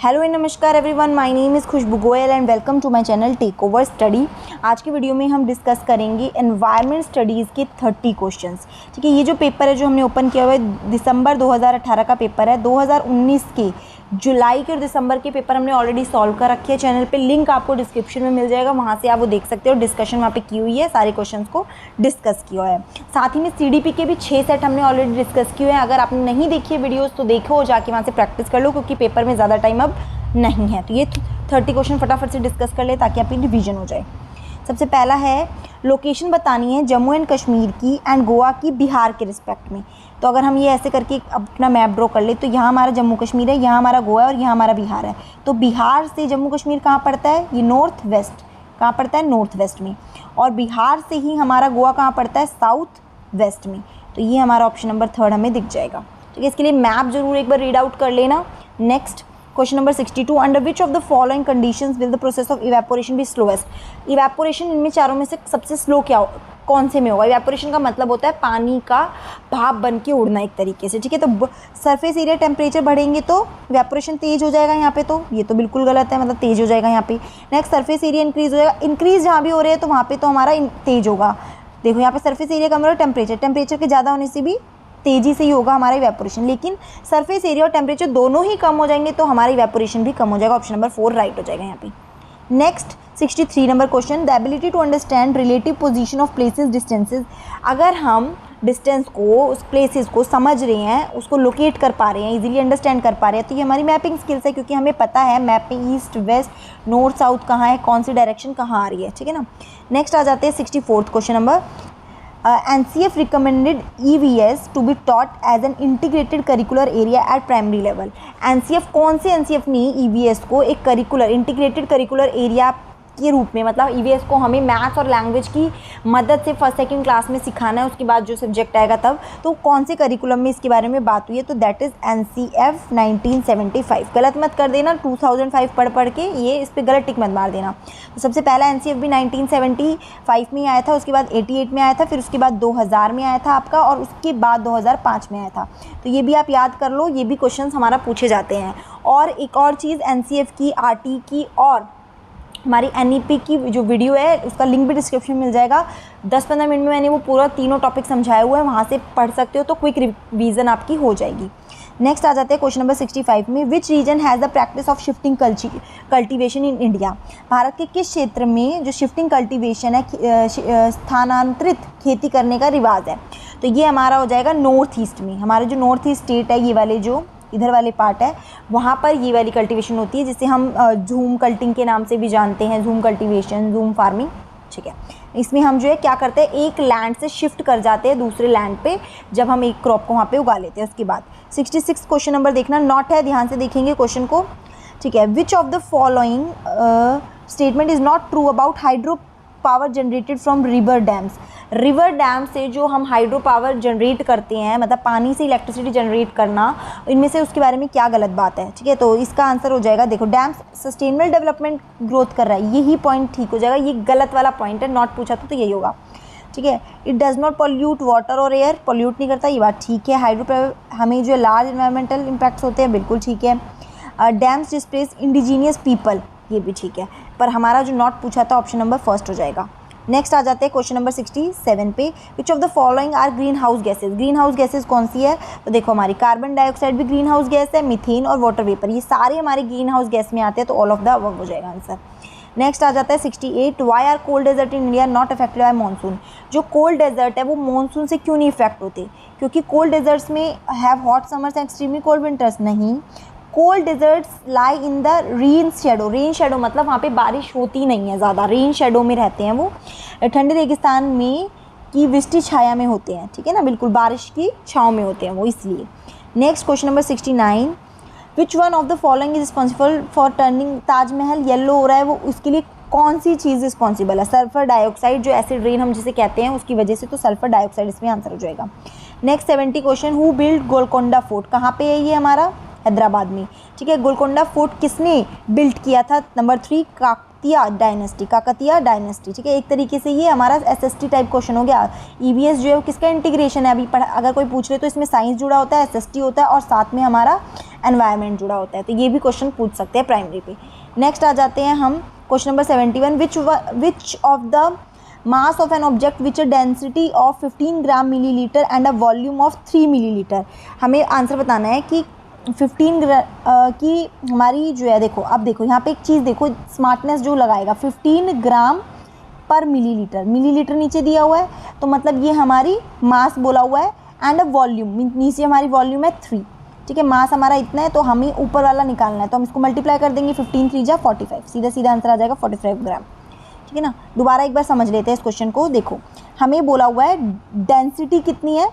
Hello and नमस्कार everyone, my name is Khushboo Goyal and welcome to my channel take over study. आज की video में हम डिस्कस करेंगे एनवायरनमेंट स्टडीज़ के 30 क्वेश्चंस। ठीक है, ये जो पेपर है जो हमने ओपन किया हुआ है दिसंबर 2018 का पेपर है। 2019 के जुलाई के और दिसंबर के पेपर हमने ऑलरेडी सॉल्व कर रखे हैं। चैनल पे लिंक आपको डिस्क्रिप्शन में मिल जाएगा, वहाँ से आप वो देख सकते हो। डिस्कशन वहाँ पे की हुई है, सारे क्वेश्चंस को डिस्कस किया है। साथ ही में CDP के भी 6 सेट हमने ऑलरेडी डिस्कस किए हैं। अगर आपने नहीं देखी है वीडियोज़ तो देखो, जाके वहाँ से प्रैक्टिस कर लो, क्योंकि पेपर में ज़्यादा टाइम अब नहीं है। तो ये 30 क्वेश्चन फटाफट से डिस्कस कर ले ताकि आपकी रिवीजन हो जाए। सबसे पहला है, लोकेशन बतानी है जम्मू एंड कश्मीर की एंड गोवा की बिहार के रिस्पेक्ट में। तो अगर हम ये ऐसे करके अपना मैप ड्रॉ कर ले तो यहाँ हमारा जम्मू कश्मीर है, यहाँ हमारा गोवा है और यहाँ हमारा बिहार है। तो बिहार से जम्मू कश्मीर कहाँ पड़ता है? ये नॉर्थ वेस्ट। कहाँ पड़ता है? नॉर्थ वेस्ट में। और बिहार से ही हमारा गोवा कहाँ पड़ता है? साउथ वेस्ट में। तो ये हमारा ऑप्शन नंबर 3 हमें दिख जाएगा। ठीक है, इसके लिए मैप जरूर एक बार रीड आउट कर लेना। Next question number 62, under which of the following conditions will the process of evaporation be slowest. Evaporation इनमें चारों में से सबसे स्लो कौन से में होगा? इवेपोरेशन का मतलब होता है पानी का भाप बन के उड़ना एक तरीके से। ठीक है, तो सरफेस एरिया टेम्परेचर बढ़ेंगे तो इवेपोरेशन तेज हो जाएगा यहाँ पे, तो ये तो बिल्कुल गलत है, मतलब तेज हो जाएगा यहाँ पे। नेक्स्ट, सरफेस एरिया इंक्रीज हो जाएगा। इंक्रीज जहाँ भी हो रहे हैं तो वहाँ पे तो हमारा तेज होगा। देखो यहाँ पे सरफेस एरिया कम हो रहा है, टेम्परेचर के ज़्यादा होने से भी तेज़ी से ही होगा हमारा इवेपोरेशन। लेकिन सरफेस एरिया और टेम्परेचर दोनों ही कम हो जाएंगे तो हमारा इवेपोरेशन भी कम हो जाएगा। ऑप्शन नंबर 4 राइट हो जाएगा यहाँ पे। Next 63 number question, the ability to understand relative position of places distances. अगर हम डिस्टेंस को, उस प्लेसेस को समझ रहे हैं, उसको लोकेट कर पा रहे हैं, इजीली अंडरस्टैंड कर पा रहे हैं, तो ये हमारी मैपिंग स्किल्स है, क्योंकि हमें पता है मैप में ईस्ट वेस्ट नॉर्थ साउथ कहाँ है, कौन सी डायरेक्शन कहाँ आ रही है। ठीक है ना। नेक्स्ट आ जाते हैं 64th question number, NCF recommended EVS to be taught as an integrated curricular area at primary level। NCF कौन से NCF ने EVS को एक करिकुलर इंटीग्रेटेड करिकुलर एरिया के रूप में, मतलब EVS को हमें मैथ्स और लैंग्वेज की मदद से फर्स्ट सेकंड क्लास में सिखाना है, उसके बाद जो सब्जेक्ट आएगा तब, तो कौन से करिकुलम में इसके बारे में बात हुई है? तो दैट इज़ NCF 1975। गलत मत कर देना, 2005 पढ़ के ये इस पर गलत टिक मत मार देना। तो सबसे पहला NCF भी 1975 में आया था, उसके बाद 88 में आया था, फिर उसके बाद 2000 में आया था आपका, और उसके बाद 2005 में आया था। तो ये भी आप याद कर लो, ये भी क्वेश्चन हमारा पूछे जाते हैं। और एक और चीज़, NCF की, RT की और हमारी NEP की जो वीडियो है उसका लिंक भी डिस्क्रिप्शन में मिल जाएगा। 10-15 मिनट में मैंने वो पूरा तीनों टॉपिक समझाया हुआ है, वहाँ से पढ़ सकते हो, तो क्विक रिवीजन आपकी हो जाएगी। नेक्स्ट आ जाते हैं क्वेश्चन नंबर 65 में, which region has the practice of shifting cultivation in India. Bharat के किस क्षेत्र में जो शिफ्टिंग कल्टीवेशन है, स्थानांतरित खेती करने का रिवाज है? तो ये हमारा हो जाएगा नॉर्थ ईस्ट में। हमारे जो नॉर्थ ईस्ट स्टेट है, ये वाले जो इधर वाले पार्ट है, वहाँ पर ये वाली कल्टीवेशन होती है, जिसे हम झूम कल्टिंग के नाम से भी जानते हैं, झूम कल्टीवेशन, झूम फार्मिंग। ठीक है, इसमें हम जो है क्या करते हैं, एक लैंड से शिफ्ट कर जाते हैं दूसरे लैंड पे, जब हम एक क्रॉप को वहाँ पे उगा लेते हैं। उसके बाद 66 क्वेश्चन नंबर देखना, नॉट है, ध्यान से देखेंगे क्वेश्चन को। ठीक है, which of the following statement is not true about hydro power generated from river dams. River dam से जो हम हाइड्रो पावर जनरेट करते हैं, मतलब पानी से इलेक्ट्रिसिटी जनरेट करना, इनमें से उसके बारे में क्या गलत बात है? ठीक है, तो इसका आंसर हो जाएगा, देखो डैम्स सस्टेनेबल डेवलपमेंट ग्रोथ कर रहा है, यही पॉइंट ठीक हो जाएगा। ये गलत वाला पॉइंट है, नॉट पूछा तो यही होगा। ठीक है, it does not pollute water और एयर, पॉल्यूट नहीं करता, ये बात ठीक है। हाइड्रो पावर हमें जो लार्ज इन्वायरमेंटल इम्पैक्ट्स होते हैं, बिल्कुल ठीक है। डैम्स डिस्प्लेस इंडिजीनियस पीपल, ये भी ठीक है, पर हमारा जो नॉट पूछा था ऑप्शन नंबर 1 हो जाएगा। नेक्स्ट आ जाते हैं क्वेश्चन नंबर 67 पे, which of the following are greenhouse gases. Greenhouse gases कौन सी है? तो देखो हमारी कार्बन डाइऑक्साइड भी ग्रीन हाउस गैस है, मीथेन और वाटर वेपर, ये सारे हमारे ग्रीन हाउस गैस में आते हैं, तो ऑल ऑफ द अबव हो जाएगा आंसर। नेक्स्ट आ जाता है 68, why are cold desert in India not affected by monsoon. जो कोल्ड डेजर्ट है वो मानसून से क्यों नहीं इफेक्ट होते? क्योंकि कोल्ड डेजर्ट्स में have hot summers and extremely cold winters. नहीं, cold deserts lie in the rain shadow. Rain shadow मतलब वहाँ पे बारिश होती नहीं है ज़्यादा, रेन शेडो में रहते हैं वो, ठंडे रेगिस्तान में की वृष्टि छाया में होते हैं। ठीक है ना, बिल्कुल बारिश की छाँव में होते हैं वो, इसलिए। Next question number 69, which one of the following is responsible for turning Taj Mahal yellow हो रहा है, वो उसके लिए कौन सी चीज़ रिस्पॉन्सिबल है? सल्फर डाइऑक्साइड, जो एसिड रेन हम जिसे कहते हैं उसकी वजह से, तो सल्फर डाइऑक्साइड इसमें आंसर हो जाएगा। Next 70 question, who build Golconda fort, कहाँ पे है ये हमारा? हैदराबाद में। ठीक है, गोलकोंडा फोर्ट किसने बिल्ड किया था? Number 3 Kakatiya dynasty, Kakatiya dynasty, ठीक है। एक तरीके से ये हमारा एसएसटी टाइप क्वेश्चन हो गया। ईवीएस जो है वो किसका इंटीग्रेशन है, अभी अगर कोई पूछ ले तो इसमें साइंस जुड़ा होता है, एसएसटी होता है और साथ में हमारा एनवायरनमेंट जुड़ा होता है, तो ये भी क्वेश्चन पूछ सकते हैं प्राइमरी पे। नेक्स्ट आ जाते हैं हम question number 71, which of the mass of an object which a density of 15 gram millilitre and a volume of 3 millilitre. हमें आंसर बताना है कि 15 की हमारी जो है, देखो अब देखो यहाँ पे एक चीज़ देखो, स्मार्टनेस जो लगाएगा 15 ग्राम पर मिलीलीटर, मिलीलीटर नीचे दिया हुआ है तो मतलब ये हमारी मास बोला हुआ है, एंड अ वॉल्यूम नीचे हमारी वॉल्यूम है 3, ठीक है। मास हमारा इतना है तो हमें ऊपर वाला निकालना है, तो हम इसको मल्टीप्लाई कर देंगे, 15 3 जा 45, सीधा सीधा आंसर आ जाएगा 45 ग्राम, ठीक है ना। दोबारा एक बार समझ लेते हैं इस क्वेश्चन को। देखो हमें बोला हुआ है डेंसिटी कितनी है,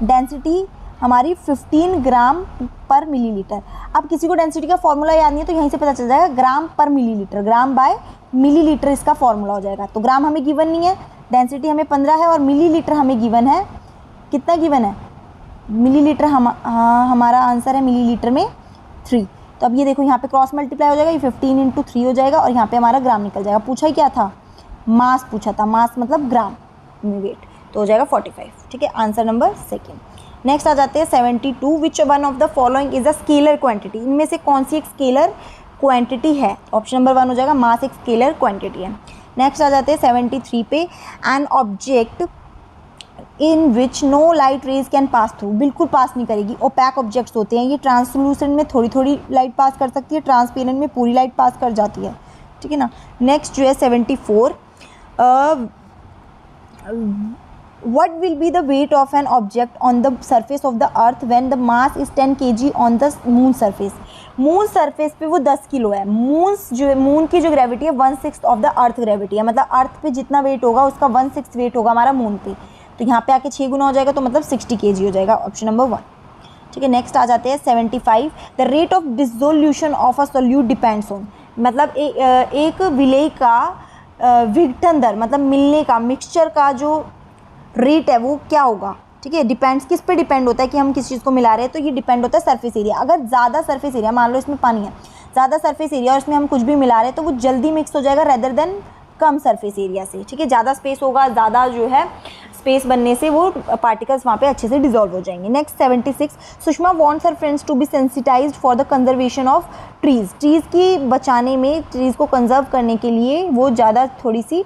डेंसिटी हमारी 15 ग्राम पर मिलीलीटर। अब किसी को डेंसिटी का फॉर्मूला याद नहीं है तो यहीं से पता चल जाएगा, ग्राम पर मिलीलीटर, ग्राम बाय मिलीलीटर इसका फॉर्मूला हो जाएगा। तो ग्राम हमें गिवन नहीं है, डेंसिटी हमें 15 है और मिलीलीटर हमें गिवन है, कितना गिवन है मिलीलीटर, हमारा आंसर है मिलीलीटर में 3। तो अब ये देखो यहाँ पे क्रॉस मल्टीप्लाई हो जाएगा, ये 15 × 3 हो जाएगा और यहाँ पे हमारा ग्राम निकल जाएगा। पूछा ही क्या था, मास पूछा था, मास मतलब ग्राम में वेट, तो हो जाएगा 45, ठीक है। Answer number 2। नेक्स्ट आ जाते हैं 72, which one of the following is a scalar quantity. इनमें से कौन सी एक स्केलर क्वांटिटी है, ऑप्शन नंबर 1 हो जाएगा, मास एक स्केलर क्वांटिटी है। नेक्स्ट आ जाते हैं 73 पे, an object in which no light rays can pass through, बिल्कुल पास नहीं करेगी, ओपैक ऑब्जेक्ट्स होते हैं ये, ट्रांसलूसेंट में थोड़ी थोड़ी लाइट पास कर सकती है, ट्रांसपेरेंट में पूरी लाइट पास कर जाती है, ठीक है ना। नेक्स्ट जो है 74, what will be the weight of an object on the surface of the earth when the mass is 10 kg on the moon surface। Moon surface पे वो 10 किलो है। मून की जो ग्रेविटी है 1/6 ऑफ द अर्थ ग्रेविटी है, मतलब अर्थ पे जितना वेट होगा उसका 1/6 वेट होगा हमारा मून पे, तो यहाँ पे आके 6 गुना हो जाएगा, तो मतलब 60 kg हो जाएगा, ऑप्शन नंबर 1, ठीक है। नेक्स्ट आ जाते हैं 75, the rate of dissolution of a solute depends on, मतलब एक विलेय का विघटन दर, मतलब मिलने का, मिक्सचर का जो रेट है वो क्या होगा, ठीक है। डिपेंड्स किस पे डिपेंड होता है कि हम किस चीज़ को मिला रहे हैं, तो ये डिपेंड होता है सरफेस एरिया। अगर ज़्यादा सरफेस एरिया, मान लो इसमें पानी है, ज़्यादा सरफेस एरिया और इसमें हम कुछ भी मिला रहे हैं तो वो जल्दी मिक्स हो जाएगा रेदर देन कम सरफेस एरिया से, ठीक है। ज़्यादा स्पेस होगा, ज़्यादा जो है स्पेस बनने से वो पार्टिकल्स वहाँ पे अच्छे से डिजोल्व हो जाएंगे। Next 76, Sushma wants her friends to be sensitised for the conservation of trees. Trees की बचाने में, ट्रीज़ को कंजर्व करने के लिए वो ज़्यादा थोड़ी सी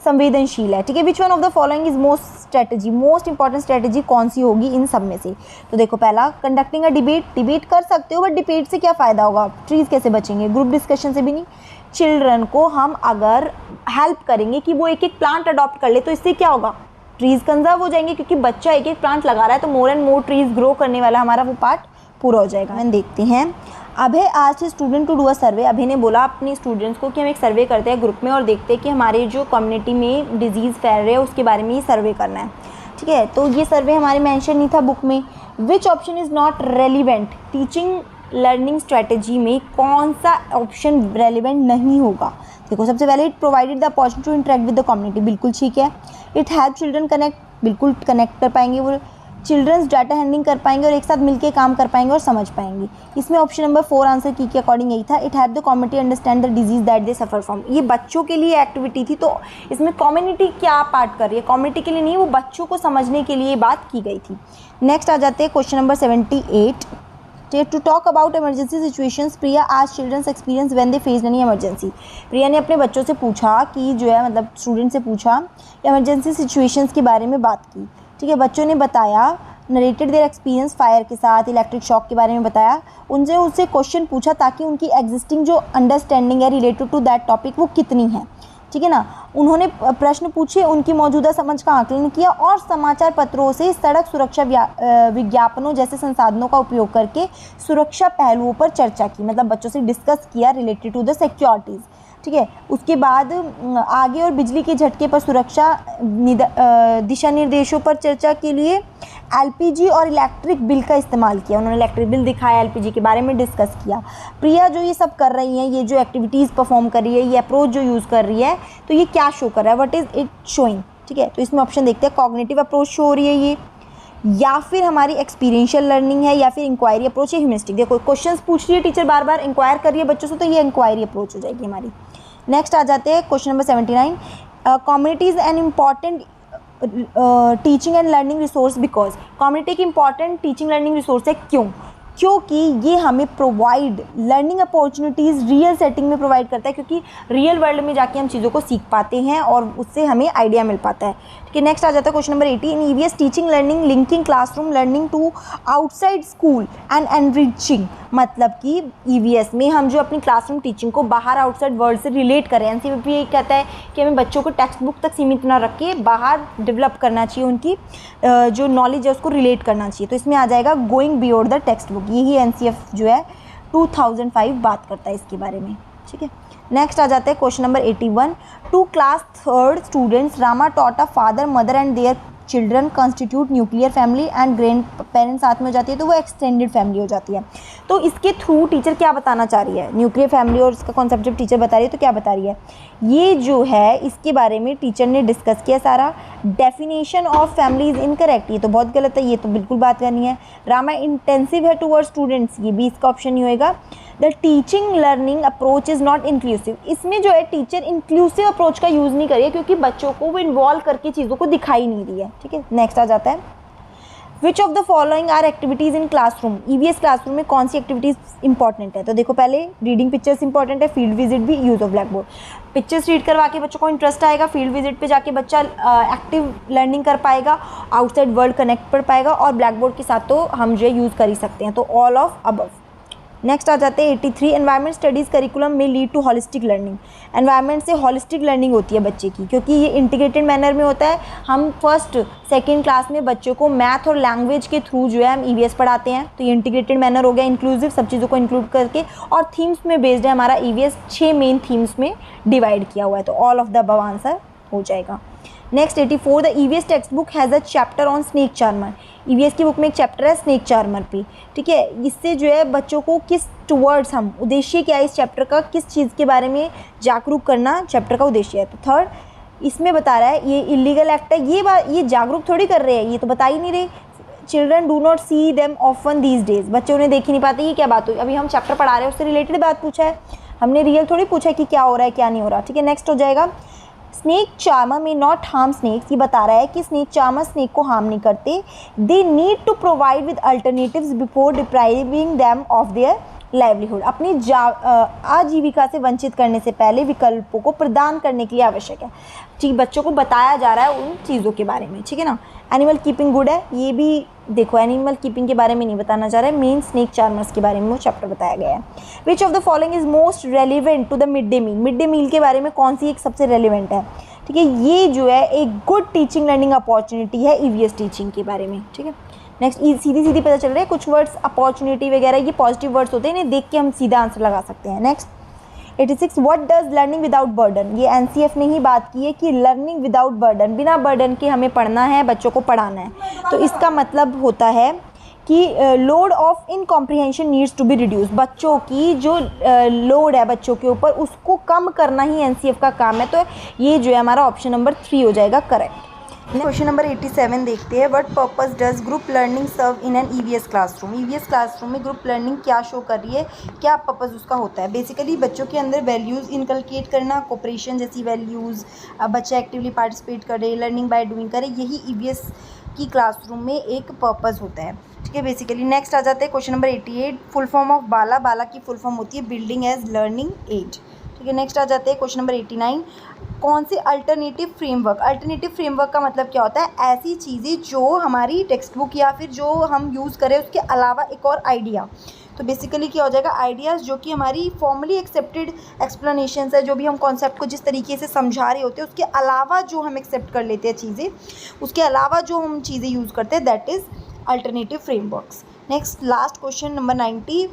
संवेदनशील है, ठीक है। विच one of the following is most important strategy कौन सी होगी इन सब में से। तो देखो पहला, कंडक्टिंग अ डिबेट कर सकते हो, बट डिबेट से क्या फ़ायदा होगा, ट्रीज़ कैसे बचेंगे, ग्रुप डिस्कशन से भी नहीं। चिल्ड्रन को हम अगर हेल्प करेंगे कि वो एक एक प्लांट अडॉप्ट कर ले तो इससे क्या होगा, ट्रीज़ कंजर्व हो जाएंगे, क्योंकि बच्चा एक एक प्लांट लगा रहा है तो more and more trees grow करने वाला हमारा वो पार्ट पूरा हो जाएगा। हम देखते हैं, अभय आज स्टूडेंट टू डू अ सर्वे। अभय ने बोला अपने स्टूडेंट्स को कि हम एक सर्वे करते हैं ग्रुप में और देखते हैं कि हमारे जो कम्युनिटी में डिजीज़ फैल रहे हैं उसके बारे में ही सर्वे करना है, ठीक है। तो ये सर्वे हमारे मेंशन नहीं था बुक में। Which option is not relevant, teaching learning strategy में कौन सा ऑप्शन रेलिवेंट नहीं होगा। देखो सबसे पहले, it provided the opportunity to interact with the community, बिल्कुल ठीक है। इट हेल्प चिल्ड्रन कनेक्ट, बिल्कुल कनेक्ट कर पाएंगे वो, चिल्ड्रंस डाटा हैंडलिंग कर पाएंगे और एक साथ मिलकर काम कर पाएंगे और समझ पाएंगे। इसमें ऑप्शन नंबर 4 आंसर की के अकॉर्डिंग यही था। It have the community understand the disease that they suffer from. ये बच्चों के लिए एक्टिविटी थी, तो इसमें कम्युनिटी क्या पार्ट कर रही है, कम्युनिटी के लिए नहीं, वो बच्चों को समझने के लिए बात की गई थी। नेक्स्ट आ जाते हैं question number 78, to talk about emergency situations Priya आज children's experience when they face any emergency. Priya ने अपने बच्चों से पूछा कि जो है, मतलब स्टूडेंट से पूछा, इमरजेंसी सिचुएशंस के बारे में बात की, ठीक है। बच्चों ने बताया, नरेटेड देयर एक्सपीरियंस फायर के साथ, इलेक्ट्रिक शॉक के बारे में बताया, उनसे क्वेश्चन पूछा ताकि उनकी एग्जिस्टिंग जो अंडरस्टैंडिंग है रिलेटेड टू दैट टॉपिक वो कितनी है, ठीक है ना। उन्होंने प्रश्न पूछे, उनकी मौजूदा समझ का आकलन किया और समाचार पत्रों से सड़क सुरक्षा विज्ञापनों जैसे संसाधनों का उपयोग करके सुरक्षा पहलुओं पर चर्चा की, मतलब बच्चों से डिस्कस किया रिलेटेड टू द सिक्योरिटीज़, ठीक है। उसके बाद आगे और बिजली के झटके पर सुरक्षा दिशा निर्देशों पर चर्चा के लिए एलपीजी और इलेक्ट्रिक बिल का इस्तेमाल किया। उन्होंने इलेक्ट्रिक बिल दिखाया, एलपीजी के बारे में डिस्कस किया। प्रिया जो ये सब कर रही हैं, ये जो एक्टिविटीज़ परफॉर्म कर रही है, ये अप्रोच जो यूज़ कर रही है, तो ये क्या शो कर रहा है, व्हाट इज़ इट शोइंग, ठीक है। तो इसमें ऑप्शन देखते हैं, कॉग्निटिव अप्रोच शो हो रही है ये, या फिर हमारी एक्सपीरियंशियल लर्निंग है, या फिर इंक्वायरी अप्रोच है, ह्यूमरिस्टिक। देखो क्वेश्चंस पूछ रही है टीचर, बार बार इंक्वायर कर रही है बच्चों से, तो ये इंक्वायरी अप्रोच हो जाएगी हमारी। नेक्स्ट आ जाते हैं question number 79, community is an important teaching and learning resource because. Community एक इंपॉर्टेंट टीचिंग लर्निंग रिसोर्स है क्यों? क्योंकि ये हमें provide learning opportunities real setting में प्रोवाइड करता है, क्योंकि रियल वर्ल्ड में जाके हम चीज़ों को सीख पाते हैं और उससे हमें आइडिया मिल पाता है। ठीक है, नेक्स्ट आ जाता है question number 80, in EVS teaching learning linking classroom learning to outside school and enriching. मतलब कि ईवीएस में हम जो अपनी क्लासरूम टीचिंग को बाहर आउटसाइड वर्ल्ड से रिलेट करें। एनसीईआरटी यही कहता है कि हमें बच्चों को टेक्स्ट बुक तक सीमित ना रख के बाहर डेवलप करना चाहिए, उनकी जो नॉलेज है उसको रिलेट करना चाहिए। तो इसमें आ जाएगा going beyond the text book. यही एनसीएफ जो है 2005 बात करता है इसके बारे में। ठीक है, नेक्स्ट आ जाता है question number 81, 2 class 3rd students Rama taught a father mother and their children constitute nuclear family and grand parents साथ में हो जाती है तो वो एक्सटेंडेड फैमिली हो जाती है। तो इसके थ्रू टीचर क्या बताना चाह रही है? न्यूक्लियर फैमिली और इसका कॉन्सेप्ट जब टीचर बता रही है तो क्या बता रही है? ये जो है इसके बारे में टीचर ने डिस्कस किया सारा। Definition of family is incorrect, ये तो बहुत गलत है, ये तो बिल्कुल बात करनी है। रामा इंटेंसिव है टूवर्ड स्टूडेंट्स, ये भी इसका ऑप्शन ही होएगा। The teaching learning approach is not inclusive, इसमें जो है टीचर इंक्लूसिव अप्रोच का यूज़ नहीं करिए क्योंकि बच्चों को वो इन्वॉल्व करके चीज़ों को दिखाई नहीं रही है। ठीक है, नेक्स्ट आ जाता है, which of the following are activities in classroom. EVS classroom में कौन सी एक्टिविटीज़ इंपॉर्टेंट है? तो देखो, पहले रीडिंग पिक्चर्स इंपॉर्टेंट है, फील्ड विजिट भी, use of blackboard. Pictures read करवा के बच्चों को इंटरेस्ट आएगा, फील्ड विजिट पे जाके बच्चा एक्टिव लर्निंग कर पाएगा, आउटसाइड वर्ल्ड कनेक्ट कर पाएगा, और ब्लैक बोर्ड के साथ तो हम जो है यूज़ कर ही सकते हैं। तो ऑल ऑफ अबव। नेक्स्ट आ जाते हैं 83, एनवायरनमेंट स्टडीज़ करिकुलम में lead to holistic learning. Environment से हॉलिस्टिक लर्निंग होती है बच्चे की, क्योंकि ये इंटीग्रेटेड मैनर में होता है। हम 1st 2nd क्लास में बच्चों को मैथ और लैंग्वेज के थ्रू जो है हम ईवीएस पढ़ाते हैं, तो ये इंटीग्रेटेड मैनर हो गया, इंक्लूसिव, सब चीज़ों को इंक्लूड करके, और थीम्स में बेस्ड है हमारा ईवीएस, 6 मेन थीम्स में डिवाइड किया हुआ है। तो all of the above answer हो जाएगा। Next 84, the EVS text book has a chapter on snake charmer. EVS की बुक में एक चैप्टर है स्नेक चार्मर पे। ठीक है, इससे जो है बच्चों को किस टुवर्ड्स, हम उद्देश्य क्या है इस चैप्टर का, किस चीज़ के बारे में जागरूक करना चैप्टर का उद्देश्य है। तो 3rd, इसमें बता रहा है ये इलीगल एक्ट है, ये जागरूक थोड़ी कर रहे हैं, ये तो बता ही नहीं रहे। Children do not see them often these days, बच्चे उन्हें देख ही नहीं पाते। ये क्या बात हुई? अभी हम चैप्टर पढ़ा रहे हैं, उससे रिलेटेड बात पूछा है हमने, रियल थोड़ी पूछा है कि क्या हो रहा है क्या नहीं हो रहा। ठीक है, नेक्स्ट हो जाएगा, स्नेक चार्मर में नॉट हार्म स्नेक्स। ये बता रहा है कि स्नेक चार्मर स्नेक को हार्म नहीं करते। They need to provide with alternatives before depriving them of their livelihood. अपनी आजीविका से वंचित करने से पहले विकल्पों को प्रदान करने के लिए आवश्यक है। ठीक, बच्चों को बताया जा रहा है उन चीज़ों के बारे में। ठीक है ना, एनिमल कीपिंग गुड है, ये भी देखो एनिमल कीपिंग के बारे में नहीं बताना चाह रहा है, मेन स्नेक चार्मर्स के बारे में वो चैप्टर बताया गया है। Which of the following is most relevant to the mid day meal. Mid day meal के बारे में कौन सी एक सबसे रेलिवेंट है? ठीक है, ये जो है एक गुड टीचिंग लर्निंग अपॉर्चुनिटी है ईवीएस टीचिंग के बारे में। ठीक है, नेक्स्ट सीधी सीधी पता चल रहा है, कुछ वर्ड्स अपॉर्चुनिटी वगैरह ये पॉजिटिव वर्ड्स होते हैं, इन्हें देख के हम सीधा आंसर लगा सकते हैं। Next 86, what does learning without burden. ये एनसीएफ ने ही बात की है कि लर्निंग विदाउट बर्डन, बिना बर्डन के हमें पढ़ना है, बच्चों को पढ़ाना है। तो इसका मतलब होता है कि load of incomprehension needs to be reduce. बच्चों की जो लोड है बच्चों के ऊपर, उसको कम करना ही एनसीएफ का काम है। तो ये जो है हमारा ऑप्शन नंबर 3 हो जाएगा करेक्ट। क्वेश्चन नंबर 87 देखते हैं, what purpose does group learning serve in an EVS classroom. EVS classroom में ग्रुप लर्निंग क्या शो कर रही है, क्या पर्पस उसका होता है? बेसिकली बच्चों के अंदर वैल्यूज़ इनकलकेट करना, कोऑपरेशन जैसी वैल्यूज़, बच्चा एक्टिवली पार्टिसिपेट करे, लर्निंग बाय डूइंग करे, यही ईवीएस की क्लासरूम में एक पर्पस होता है। ठीक है, बेसिकली नेक्स्ट आ जाते हैं question number 88, full form of BALA. BALA की फुल फॉर्म होती है बिल्डिंग एज लर्निंग एड। ठीक है, नेक्स्ट आ जाते हैं क्वेश्चन नंबर 89, कौन से अल्टरनेटिव फ्रेमवर्क। अल्टरनेटिव फ्रेमवर्क का मतलब क्या होता है? ऐसी चीज़ें जो हमारी टेक्स्ट बुक या फिर जो हम यूज़ करें उसके अलावा एक और आइडिया। तो बेसिकली क्या हो जाएगा, आइडियाज़ जो कि हमारी फॉर्मली एक्सेप्टेड एक्सप्लेनेशंस है, जो भी हम कॉन्सेप्ट को जिस तरीके से समझा रहे होते हैं उसके अलावा जो हम एक्सेप्ट कर लेते हैं चीज़ें, उसके अलावा जो हम चीज़ें यूज़ करते हैं, that is alternative frameworks. Next last question number 90,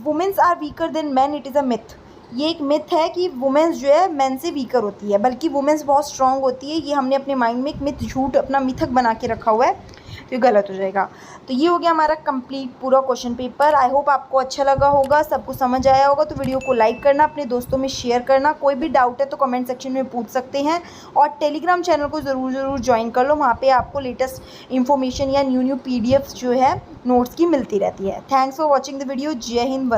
womens are weaker than man, it is a myth. ये एक मिथ है कि वुमेन्स जो है मैन से वीकर होती है, बल्कि वुमेन्स बहुत स्ट्रांग होती है। ये हमने अपने माइंड में एक मिथ, झूठ अपना मिथक बना के रखा हुआ है, तो ये गलत हो जाएगा। तो ये हो गया हमारा कंप्लीट पूरा क्वेश्चन पेपर। आई होप आपको अच्छा लगा होगा, सब कुछ समझ आया होगा। तो वीडियो को लाइक करना, अपने दोस्तों में शेयर करना, कोई भी डाउट है तो कमेंट सेक्शन में पूछ सकते हैं, और टेलीग्राम चैनल को ज़रूर ज्वाइन कर लो। वहाँ पे आपको लेटेस्ट इन्फॉर्मेशन या न्यू PDFs जो है नोट्स की मिलती रहती है। Thanks for watching the video. जय हिंद।